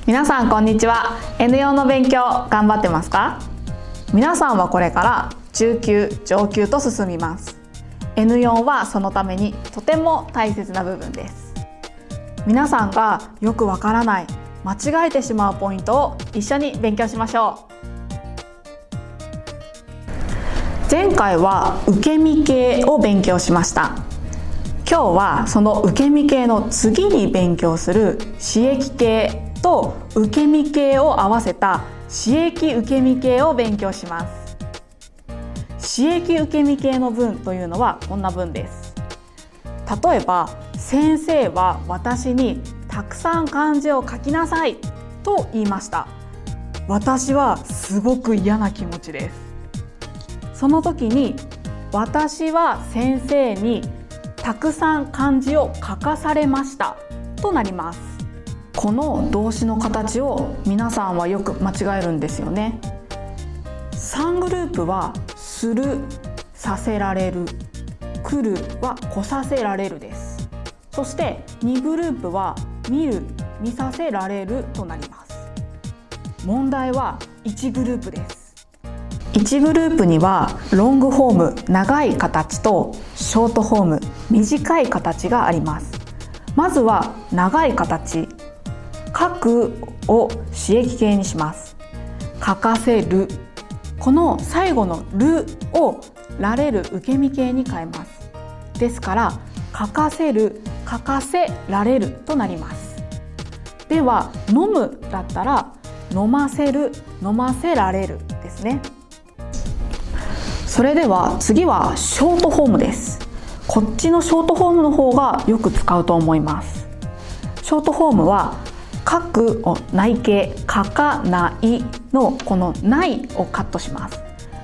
皆さんこんにちは。 N4 の勉強頑張ってますか？皆さんはこれから中級上級と進みます。 N4 はそのためにとても大切な部分です。皆さんがよくわからない、間違えてしまうポイントを一緒に勉強しましょう。前回は受け身系を勉強しました。今日はその受け身系の次に勉強する刺激系と受け身系を合わせた刺激受け身系を勉強します。刺激受け身系の文というのはこんな文です。例えば、先生は私にたくさん漢字を書きなさいと言いました。私はすごく嫌な気持ちです。その時に私は先生にたくさん漢字を書かされましたとなります。この動詞の形を皆さんはよく間違えるんですよね。3グループはする、させられる、来るは来させられるです。そして2グループは見る、見させられるとなります。問題は1グループです。1グループにはロングフォーム、長い形とショートフォーム、短い形があります。まずは長い形、書くを刺激形にします。書かせる、この最後のるをられる受け身形に変えます。ですから書かせる、書かせられるとなります。では飲むだったら飲ませる、飲ませられるですね。それでは次はショートフォームです。こっちのショートフォームの方がよく使うと思います。ショートフォームは書くを内形、書かないのこのないをカットします。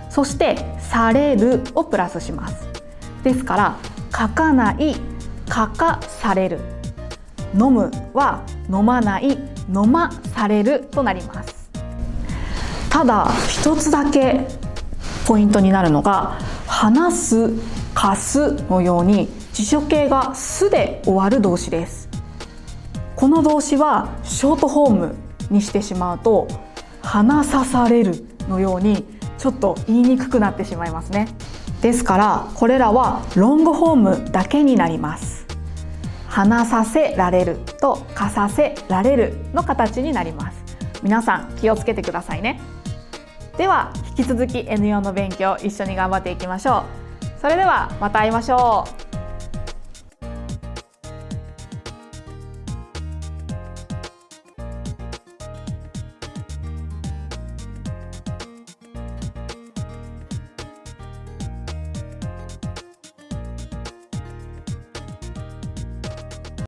そしてされるをプラスします。ですから書かない、書かされる。飲むは飲まない、飲まされるとなります。ただ一つだけポイントになるのが、話す、貸すのように辞書形がすで終わる動詞です。この動詞はショートフォームにしてしまうと、話さされるのようにちょっと言いにくくなってしまいますね。ですからこれらはロングフォームだけになります。話させられると貸させられるの形になります。皆さん気をつけてくださいね。では引き続き N4 の勉強一緒に頑張っていきましょう。それではまた会いましょう。